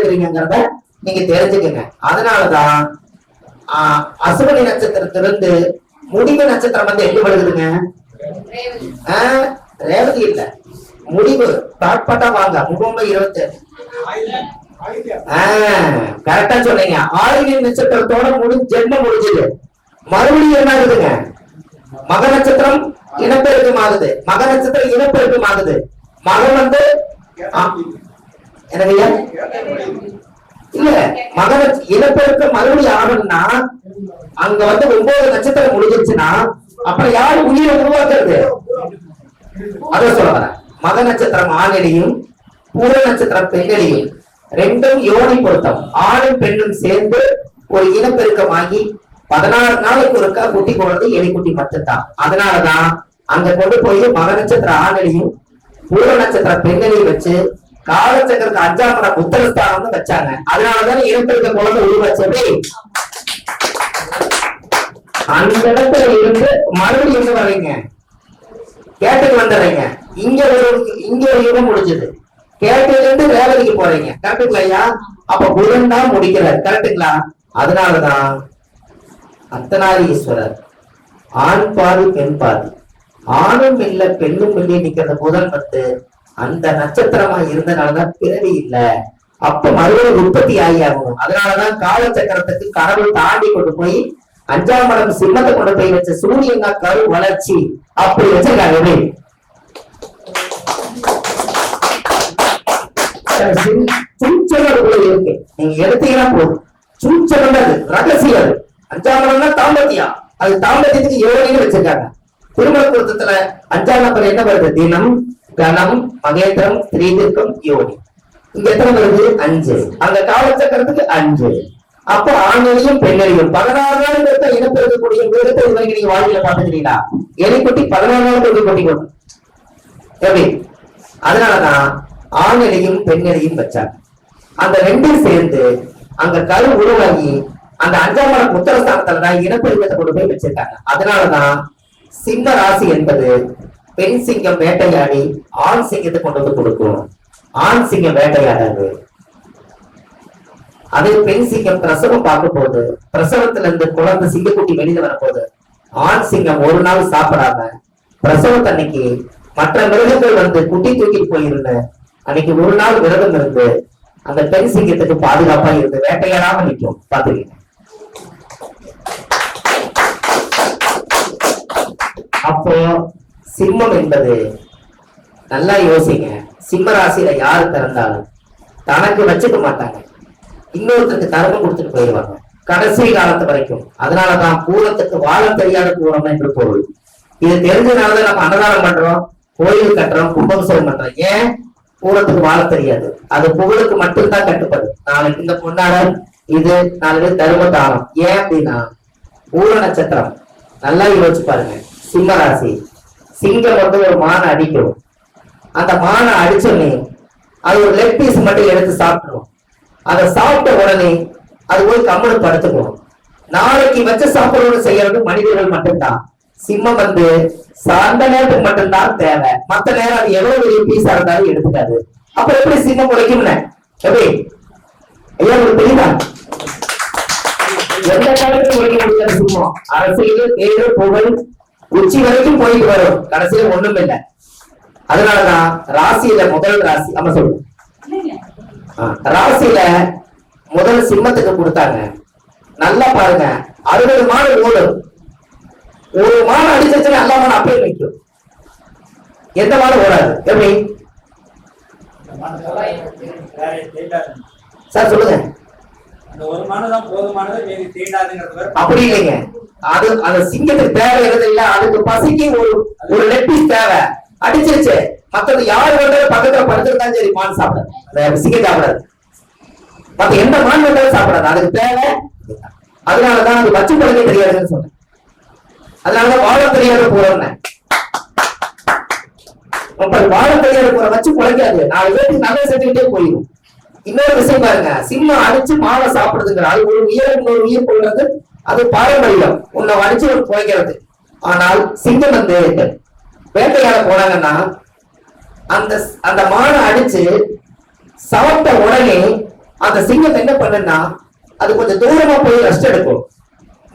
இருக்கிறீங்கிறத நீங்க தெரிஞ்சுக்கங்க. அதனாலதான் அசுவனி நட்சத்திரத்திலிருந்து முடிவு நட்சத்திரம் வந்து எங்க வருதுங்க? ரேவதி இல்ல, முடிவு. பாட்பாட்டா வாங்க. முகம்பை 27. கரெக்டா சொன்னீங்க. ஆயுத நட்சத்திரத்தோட ஜென்மம் முடிஞ்சது. மறுபடியும் என்ன ஆகுதுங்க? மக நட்சத்திரம் இனப்பெருக்கம் ஆகுது. மக நட்சத்திரம் இனப்பெருக்கம் ஆகுது. மகன் வந்து எனக்கு இல்ல, மக இனப்பெருக்கம் மறுபடியும் ஆகணும்னா அங்க வந்து 9 நட்சத்திரம் முடிஞ்சிருச்சுன்னா அப்புறம் யாரு உயிரை உருவாக்குறது? அத சொல்ல வரேன். மக நட்சத்திரம் ஆணிலையும் பூர நட்சத்திரம் பெண்ணிலையும் ரெண்டும் யோனி பொருத்தம். ஆணும் பெண்ணும் சேர்ந்து ஒரு இனப்பெருக்கமாகி 16 நாளைக்கு ஒருக்கா குட்டி போடுறது எலிக்குட்டி மட்டும்தான். அதனாலதான் அங்க கொண்டு போய் மக நட்சத்திர ஆணிலையும் பூர நட்சத்திர பெண்ணிலையும் வச்சு காலச்சக்கரத்துக்கு 5ஆம் இடம் உத்தரஸ்தானம் வச்சாங்க. அதனாலதான் இனப்பெருக்க குழந்தை உருவாச்சு. அந்த இடத்துல இருந்து மறுபடியும் எங்க வர்றீங்க? கேட்டுக்கு வந்துடுறீங்க. இங்க ஒரு யுகம் முடிஞ்சது. கேட்டுல இருந்து ரேவதிக்கு போறீங்க. கரெக்டுங்களா ஐயா? அப்ப புதன் தான் முடிக்கிறார். கரெக்டுங்களா? அதனாலதான் அர்த்தநாரீஸ்வரர் ஆண் பாதி பெண் பாதி, ஆணும் இல்ல பெண்ணும் இல்ல நிக்கிற புதன் வந்து அந்த நட்சத்திரமா இருந்தனாலதான் பிறவி இல்ல. அப்ப மறுபடியும் உற்பத்தி ஆகி ஆகணும். அதனாலதான் காலச்சக்கரத்துக்கு கடவுள் தாண்டி கொண்டு போய் 5ஆம் இடம் சிம்மத்தை கொண்டு போய் வச்ச சூரியன் கரு வளர்ச்சி அப்படி வச்சிருக்காங்க. சூச்சலுக்குள்ள இருக்கு. நீங்க எடுத்தீங்கன்னா போதும். சூச்சல் ரகசியம். 5ஆம் இடம் தாம்பத்தியம். அது தாம்பத்தியத்துக்கு யோனின்னு வச்சிருக்காங்க. திருமண பொருத்தத்துல 5ஆம் நம்பர் என்ன வருது? தினம், கணம், மகேந்திரம், திரீதிர்க்கம், யோனி. இங்க எத்தனை வருது? 5. அந்த காலச்சக்கரத்துக்கு 5. அப்போ ஆண்களையும் பெண்களையும் 16 நாள் பேர்த்த இனப்பெருக்கக்கூடிய விதத்தை இதுவரைக்கும் நீங்க வாழ்க்கையில பாத்துக்கிறீங்களா? எலிக்குட்டி 16 நாள் கொண்டு கொட்டி கொண்டு எப்படி? அதனாலதான் ஆண்களையும் பெண்களையும் வச்சாங்க. அந்த ரெண்டும் சேர்ந்து அங்க கரு உருவாகி அந்த 5ஆம் இடம் உத்தரஸ்தானத்துலதான் இனப்பெருக்கத்தை கொண்டு போய் வச்சிருக்காங்க. அதனாலதான் சிம்ம ராசி என்பது பெண் சிங்கம் வேட்டையாடி ஆண் சிங்கத்தை கொண்டு வந்து கொடுக்கும். ஆண் சிங்கம் வேட்டையாடாது. அதே பெண் சிங்கம் பிரசவம் பார்க்க போது, பிரசவத்துல இருந்து குழந்தை சிங்கக்குட்டி வெளியில வரப்போது ஆண் சிங்கம் ஒரு நாள் சாப்பிடாம பிரசவத்தன்னைக்கு மற்ற மிருகங்கள் வந்து குட்டி தூக்கிட்டு போயிருந்த அன்னைக்கு ஒரு நாள் விரதம் இருந்து அந்த பெண் சிங்கத்துக்கு பாதுகாப்பா இருந்து வேட்டையாடாம நிற்கும். பாத்துக்கீங்க. அப்போ சிம்மம் என்பது நல்லா யோசிங்க. சிம்ம ராசியில யாரு பிறந்தாலும் தனக்கு வச்சுக்க மாட்டாங்க, இன்னொருத்தருக்கு தர்மம் கொடுத்துட்டு போயிடுவாங்க கடைசி காலத்து வரைக்கும். அதனாலதான் பூரத்துக்கு வாழ தெரியாத பூரம் என்று பொருள். இது தெரிஞ்சதுனாலதான் நம்ம அன்னதானம் பண்றோம், கோயில் கட்டுறோம், கும்பாபிஷேகம் பண்றோம். ஏன்? பூரத்துக்கு வாழ தெரியாது. அது புகழுக்கு மட்டும்தான் கட்டுப்படு. நாளைக்கு இந்த பொன்னாடம் இது, நாளைக்கு தர்ம தானம். ஏன் அப்படின்னா பூர நட்சத்திரம் நல்லா யோசிச்சு பாருங்க. சிம்ம ராசி சிங்கம் வந்து ஒரு மானை அடிக்கும். அந்த மானை அடிச்சோடனே அது ஒரு லெக் பீஸ் மட்டும் எடுத்து சாப்பிட்டுரும். அதை சாப்பிட்ட உடனே அது போய் கம்மனு படுத்துக்கும். நாளைக்கு வச்ச சாப்பிடணும்னு செய்யறது மனிதர்கள் மட்டும்தான். சிம்மம் வந்து அந்த நேரத்துக்கு மட்டும்தான் தேவை. மத்த நேரம் அது எவ்வளவு பெரிய பீஸா இருந்தாலும் எடுத்துக்காது. அப்புறம் எப்படி சிம்மம் உழைக்கும்னு எப்படி ஐயா உங்களுக்கு தெரியுதா? எந்த காலத்துக்கு உழைக்க முடியாது சிம்மம். அரசியல், தேர்தல், புகழ் உச்சி வரைக்கும் போயிட்டு வரும், கடைசியில ஒண்ணும் இல்லை. அதனாலதான் ராசியில முதல் ராசி நம்ம சொல்லுவோம். ராசியில முதல் சிம்மத்துக்கு கொடுத்தாங்க. நல்லா பாருங்க, 60 மாடு ஓடும். ஒரு மாடு அடிச்சிருச்சுன்னா எல்லா மாடு அப்படியே நிற்கும். எந்த மாடு ஓடாது. எப்படி சார் சொல்லுங்க? அப்படி இல்லைங்க. அது அந்த சிங்கத்துக்கு தேவை இல்ல, அதுக்கு பசிக்கு ஒரு லெக் பீஸ் தேவை. அடிச்சிருச்சு, மத்தது யாரு வந்தாலும் பக்கத்துல படுத்துருந்தாலும் சரி மான் சாப்பிடாது, சிங்கம் சாப்பிடாது. மத்த எந்த மான் வந்தாலும் சாப்பிடாது, அதுக்கு தேவை. அதனாலதான் அது வச்சு பழக தெரியாதுன்னு சொன்னேன். அதனாலதான் வாழ தெரியாத போறோம்னு. வாழ தெரியாத போற வச்சு குழைக்காது, 4 பேருக்கு நல்ல செஞ்சுக்கிட்டே போயிடும். இன்னொரு விஷயம் பாருங்க, சிம்மம் அடிச்சு மாலை சாப்பிடுதுங்கிற அது ஒரு உயிர், இன்னொரு உயிர் கொள்றது அது பாரம்பரியம், உன்னை அடிச்சு ஒரு குறைக்கிறது. ஆனால் சிங்கம் வந்து வேட்டையாட போனாங்கன்னா அந்த மானை அடிச்சு சாப்பிட்ட உடனே அந்த சிங்கம் என்ன பண்ணுன்னா அது கொஞ்சம் தூரமா போய் ரெஸ்ட் எடுக்கும்.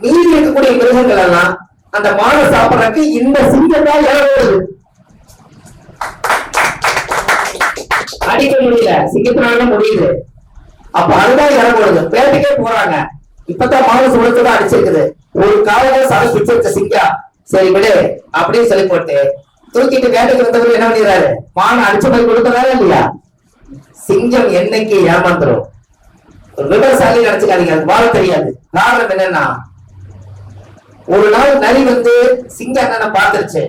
மீதி இருக்கக்கூடிய மிருகங்கள் எல்லாம் அந்த மானை சாப்பிடறதுக்கு இந்த சிங்கம் தான் இறங்குறது. அடிக்க முடியல, சிங்கத்தினால முடியுது. அப்ப அதுதான் இறங்குறது. பேட்டுக்கே போறாங்க. இப்பதான் மாவு சுழத்துதான் அடிச்சிருக்குது. ஒரு காலையில சடை பிடிச்சிருக்க சிங்கம் சரி விடு அப்படின்னு சொல்லி போட்டு தூக்கிட்டு வேட்டைக்கு வந்தவர் என்ன பண்ணிடுறாரு, மானை அடிச்சு போய் கொடுக்கறாரு இல்லையா. சிங்கம் என்னைக்கு ஏமாந்துரும். ஒரு விவசாயி நினைச்சுக்காதீங்க, அது வாழ தெரியாது. காரணம் என்னன்னா, ஒரு நாள் நரி வந்து சிங்கம் என்னன்னு பாத்துருச்சு.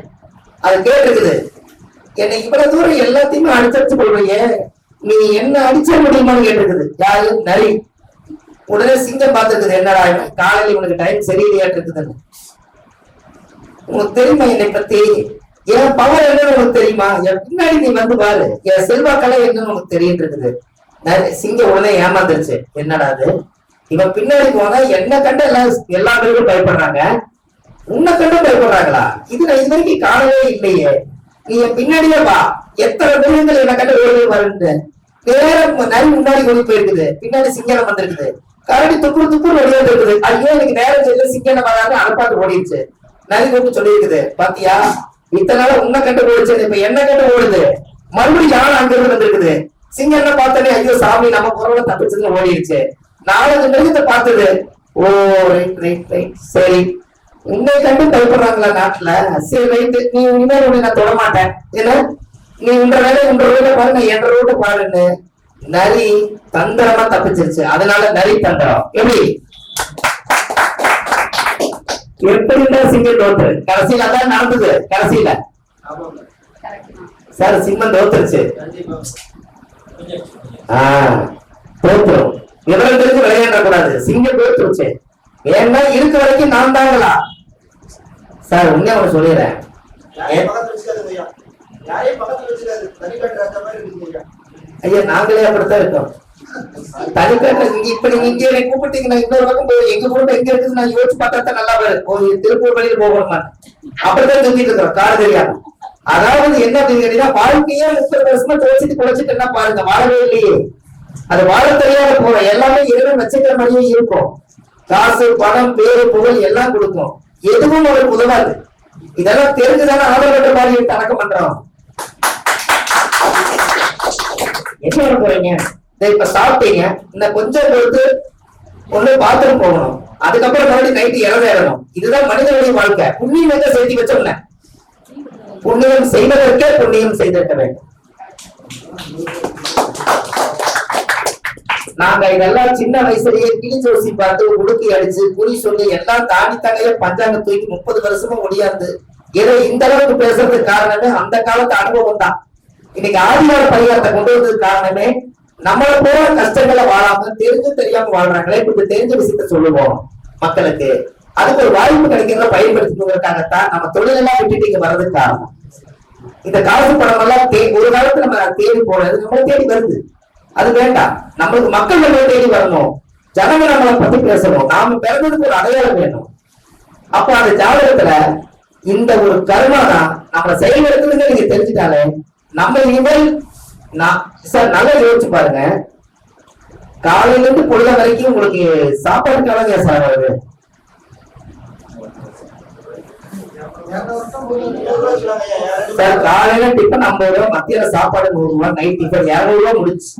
அது கேட்டிருக்குது, என்னை இவ்வளவு தூரம் எல்லாத்தையுமே அடிச்சடிச்சு கொள்வையே, நீ என்ன அடிச்ச முடியுமான்னு கேட்டிருக்குது. யாரு? நரி. உடனே சிங்கம் பார்த்துருக்குது, என்னடா காலையில உனக்கு டைம் சரியில்லையாட்டு இருக்குதுன்னு. உனக்கு தெரியுமா என்னை பத்தி, என் பவர் என்னன்னு உனக்கு தெரியுமா, என் பின்னாடி நீ வந்து பாரு, என் செல்வாக்கலை என்னன்னு உனக்கு தெரியும் இருக்குது. சிங்கம் உடனே ஏமாந்துருச்சு. என்னடா அது, இவன் பின்னாடி போனா என்ன கண்டு எல்லா பேரும் பயப்படுறாங்க, உன்னை கண்டு பயப்படுறாங்களா, இது நான் இது வரைக்கும் காணவே இல்லையே, நீ என் பின்னாடியே வா, எத்தனை மிருகங்கள் என்ன கண்டு ஓடி வருன்னு நேரம் நரி முன்னாடி ஓடி போயிருக்குது. பின்னாடி சிங்கம் வந்திருக்குது. கரடி துப்புரு துப்புரு ஓடியாது இருக்குது. ஐயோ எனக்கு நேரம் தெரியல, சிங்கம் வராது அனுப்பாட்டு ஓடிடுச்சு. நரி கூப்பிட்டு சொல்லியிருக்குது, பாத்தியா இத்தனை நாள் உன்னை கண்டு ஓடிச்சு, இப்ப என்ன கண்டு ஓடுது, மறுபடியும் யானை அங்கிருந்து வந்திருக்குது. சிங்கம் என்ன பார்த்தனே, ஐயோ சாமி நம்ம குரலை தப்பிச்சதுன்னு ஓடிடுச்சு. நாலஞ்சு மிருகத்தை பார்த்தது. ஓ ரைட் ரைட் ரைட், சரி உன்னை கண்டு பயப்படுறாங்களா நாட்டுல, சரி ரைட்டு, நீ இனிமேல் உன்னை நான் தொட மாட்டேன், ஏன்னா நீ உன்ற வேலை உன்ற ரோட பாரு, நான் என்ற ரோட பாருன்னு நரி தந்திரமா தப்பிச்சிருச்சு. அதனால நரி தந்திரம். எப்படி எப்படி சிங்கம் தோற்று, கடைசியில அதான் நடந்தது. கடைசியில சார் சிங்கம் தோத்துருச்சு. தோத்துரும், விவரங்களுக்கு விளையாட கூடாது. சிங்கம் தோத்துருச்சு. ஏன்னா இருக்க வரைக்கும் நான் தாங்களா சார், உண்மையா அவனை சொல்லிடுறேன். ஐயா நாங்களே அப்படித்தான் இருக்கோம். தனிப்பட்ட இப்ப நீங்க இங்க என்னை கூப்பிட்டீங்கன்னா இன்னொரு பக்கம் போய் எங்க கூட எங்க இருக்குது நான் யோசிச்சு பார்த்தா நல்லா வரும். திருப்பூர் வழியில் போகணுமா அப்படித்தான் தூக்கிட்டு இருக்கிறோம், காடு தெரியாம. அதாவது என்ன கேட்டீங்கன்னா, வாழ்க்கையே 30 வருஷமா தோச்சிட்டு குழைச்சிட்டு என்ன பாருங்க, வாழவே இல்லையே. அது வாழ தெரியாத போற எல்லாமே இறைவன் வச்சுக்கிற மாதிரியே இருக்கும். காசு பணம் பேரு புகழ் எல்லாம் கொடுக்கும், எதுவும் அவருக்கு உதவாது. இதெல்லாம் தெரிஞ்சுதானே ஆதரவற்ற மாதிரி அடக்கம் பண்றோம். என்ன பண்ண போறீங்க, இப்ப சாப்பிட்டீங்க, இந்த கொஞ்சம் பொறுத்து ஒண்ணு பாத்ரூம் போகணும், அதுக்கப்புறம் மறுபடியும் நைட்டு இறந்துடணும். இதுதான் மனிதனுடைய வாழ்க்கை. புண்ணியம் எங்க சேர்த்து வச்சோம்ல, புண்ணியம் செய்வதற்கே புண்ணியம் செய்திருக்க வேண்டும். நாங்க இதெல்லாம் சின்ன வயசுலயே கிளி ஜோசி பார்த்து உடுக்கி அடிச்சு குறி சொல்லி எல்லாம் தாண்டி தாங்க பஞ்சாங்க தூக்கி 30 வருஷமா முடியாது. ஏதோ இந்த அளவுக்கு பேசுறதுக்கு காரணமே அந்த காலத்து அனுபவம் தான். இன்னைக்கு ஆதிவார பரிகாரத்தை கொண்டு வந்ததுக்கு காரணமே நம்மள போல கஷ்டங்களை வாழாம தெரிஞ்சு தெரியாம வாழ்றாங்களே, கொஞ்சம் தெரிஞ்ச விஷயத்த சொல்லுவோம் மக்களுக்கு. அதுக்கு ஒரு வாய்ப்பு கிடைக்கிறத பயன்படுத்திக்கிறதுக்காகத்தான் நம்ம தொழிலெல்லாம் விட்டுட்டு இங்க வர்றதுக்கு காரணம். இந்த காசு பணம் எல்லாம் ஒரு காலத்துல நம்ம தேடி போனது நம்மளை தேடி வருது. அது வேண்டாம், நம்மளுக்கு மக்கள் நம்மளை தேடி வரணும், ஜனங்க நம்மளை பத்தி பேசணும், நாம பிறந்ததுக்கு ஒரு அடையாளம் வேணும். அப்ப அந்த ஜாதகத்துல இந்த ஒரு கர்மா தான் நம்மளை செயல்படுத்துறதுன்னு நீங்க தெரிஞ்சுட்டாலே நம்ம இனிமேல் சார் நல்லா யோசிச்சு பாருங்க. காலையில இருந்து பொழுத வரைக்கும் உங்களுக்கு சாப்பாடு கலங்க சார் வருது. சார் காலையில டிஃபன் 50 ரூபா, மத்தியான சாப்பாடு 100 ரூபா, நைட் டிஃபன் 200 ரூபா முடிச்சு.